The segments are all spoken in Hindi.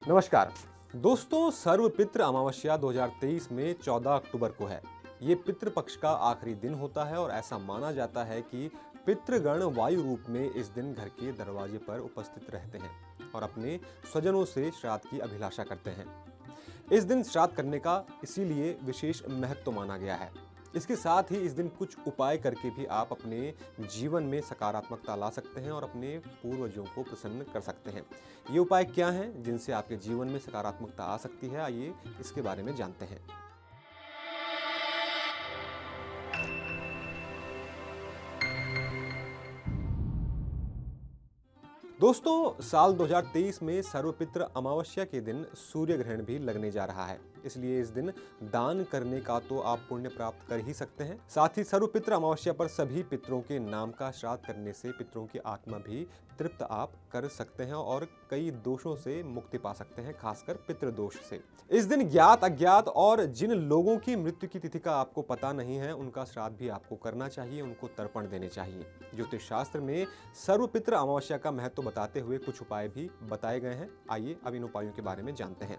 नमस्कार दोस्तों, सर्वपितृ अमावस्या 2023 में 14 अक्टूबर को है। ये पितृपक्ष का आखिरी दिन होता है और ऐसा माना जाता है कि पितृगण वायु रूप में इस दिन घर के दरवाजे पर उपस्थित रहते हैं और अपने स्वजनों से श्राद्ध की अभिलाषा करते हैं। इस दिन श्राद्ध करने का इसीलिए विशेष महत्व माना गया है। इसके साथ ही इस दिन कुछ उपाय करके भी आप अपने जीवन में सकारात्मकता ला सकते हैं और अपने पूर्वजों को प्रसन्न कर सकते हैं। ये उपाय क्या हैं जिनसे आपके जीवन में सकारात्मकता आ सकती है, आइए इसके बारे में जानते हैं। दोस्तों, साल 2023 में सर्वपितृ अमावस्या के दिन सूर्य ग्रहण भी लगने जा रहा है। इसलिए इस दिन दान करने का तो आप पुण्य प्राप्त कर ही सकते हैं। साथ ही सर्वपितृ अमावस्या पर सभी पितरों के नाम का श्राद्ध करने से पितरों की आत्मा भी तृप्त आप कर सकते हैं और कई दोषों से मुक्ति पा सकते हैं, खासकर पितृदोष से। इस दिन ज्ञात अज्ञात और जिन लोगों की मृत्यु की तिथि का आपको पता नहीं है, उनका श्राद्ध भी आपको करना चाहिए, उनको तर्पण देने चाहिए। ज्योतिष शास्त्र में सर्वपितृ अमावस्या का महत्व बताते हुए कुछ उपाय भी बताए गए हैं। आइए अब इन उपायों के बारे में जानते हैं।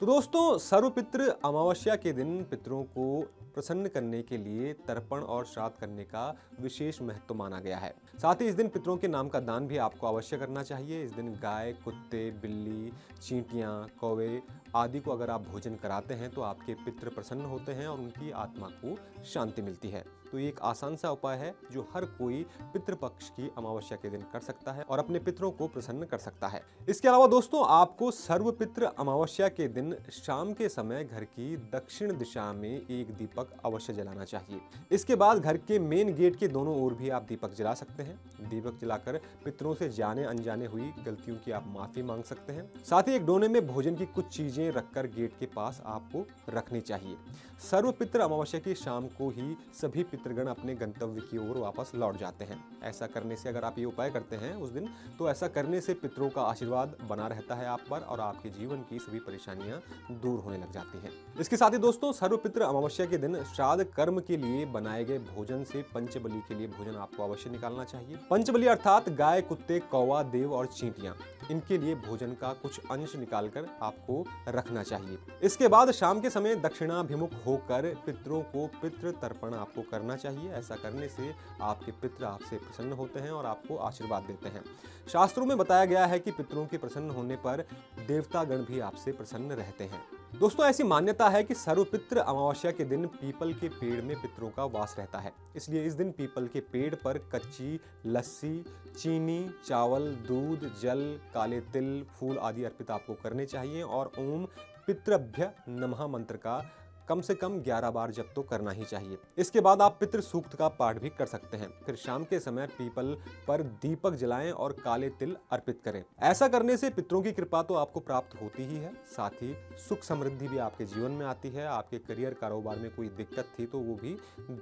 तो दोस्तों, सर्वपितृ अमावस्या के दिन पितरों को प्रसन्न करने के लिए तर्पण और श्राद्ध करने का विशेष महत्व माना गया है। साथ ही इस दिन पितरों के नाम का दान भी आपको अवश्य करना चाहिए। इस दिन गाय, कुत्ते, बिल्ली, चींटियां, कौवे आदि को अगर आप भोजन कराते हैं तो आपके पितृ प्रसन्न होते हैं और उनकी आत्मा को शांति मिलती है। तो ये एक आसान सा उपाय है जो हर कोई पितृपक्ष की अमावस्या के दिन कर सकता है और अपने पितरों को प्रसन्न कर सकता है। इसके अलावा दोस्तों, आपको सर्वपितृ अमावस्या के दिन शाम के समय घर की दक्षिण दिशा में एक दीपक अवश्य जलाना चाहिए। इसके बाद घर के मेन गेट के दोनों ओर भी आप दीपक जला सकते हैं। दीपक जलाकर पितरों से जाने अनजाने हुई गलतियों की आप माफी मांग सकते हैं। साथ ही एक डोने में भोजन की कुछ चीजें रखकर गेट के पास आपको रखनी चाहिए। सर्वपितृ अमावस्या की शाम को ही सभी पितृगण अपने गंतव्य की ओर वापस लौट जाते हैं। ऐसा करने से अगर आप ये उपाय करते हैं उस दिन, तो ऐसा करने से पितरों का आशीर्वाद बना रहता है आप पर और आपके जीवन की सभी परेशानियां दूर होने लग जाती हैं। इसके साथ ही दोस्तों, सर्वपितृ अमावस्या के दिन श्राद्ध कर्म के लिए बनाए गए भोजन से पंचबली के लिए भोजन आपको अवश्य निकालना चाहिए। पंचबली अर्थात गाय, कुत्ते, कौवा, देव और चींटियां, इनके लिए भोजन का कुछ अंश निकालकर आपको रखना चाहिए। इसके बाद शाम के समय दक्षिणाभिमुख होकर पितरों को पितृ तर्पण आपको करना चाहिए। ऐसा करने से आपके पितृ आपसे प्रसन्न होते हैं और आपको आशीर्वाद देते हैं। शास्त्रों में बताया गया है कि पितरों के प्रसन्न होने पर देवतागण भी आपसे प्रसन्न रहते हैं। दोस्तों, ऐसी मान्यता है कि सर्वपितृ अमावस्या के दिन पीपल के पेड़ में पितरों का वास रहता है। इसलिए इस दिन पीपल के पेड़ पर कच्ची लस्सी, चीनी, चावल, दूध, जल, काले तिल, फूल आदि अर्पित आपको करने चाहिए और ओम पितृभ्य नमः मंत्र का कम से कम 11 बार जप तो करना ही चाहिए। इसके बाद आप पितृ सूक्त का पाठ भी कर सकते हैं। फिर शाम के समय पीपल पर दीपक जलाएं और काले तिल अर्पित करें। ऐसा करने से पितरों की कृपा तो आपको प्राप्त होती ही है, साथ ही सुख समृद्धि भी आपके जीवन में आती है। आपके करियर कारोबार में कोई दिक्कत थी तो वो भी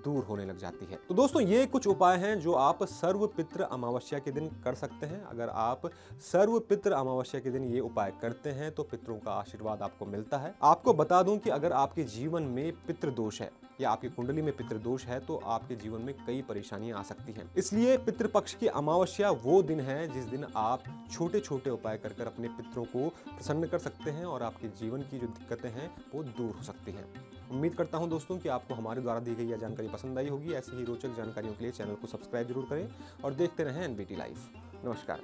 दूर होने लग जाती है। तो दोस्तों, ये कुछ उपाय हैं जो आप सर्वपितृ अमावस्या के दिन कर सकते हैं। अगर आप सर्वपितृ अमावस्या के दिन ये उपाय करते हैं तो पितरों का आशीर्वाद आपको मिलता है। आपको बता दूं कि अगर आपके जीवन में पितृदोष है या आपकी कुंडली में पितृदोष है तो आपके जीवन में कई परेशानियां आ सकती हैं। इसलिए पितृपक्ष की अमावस्या वो दिन है जिस दिन आप छोटे छोटे उपाय कर कर अपने पितरों को प्रसन्न कर सकते हैं और आपके जीवन की जो दिक्कतें हैं वो दूर हो सकती हैं। उम्मीद करता हूं दोस्तों कि आपको हमारे द्वारा दी गई यह जानकारी पसंद आई होगी। ऐसी ही रोचक जानकारियों के लिए चैनल को सब्सक्राइब जरूर करें और देखते रहें एनबीटी लाइव। नमस्कार।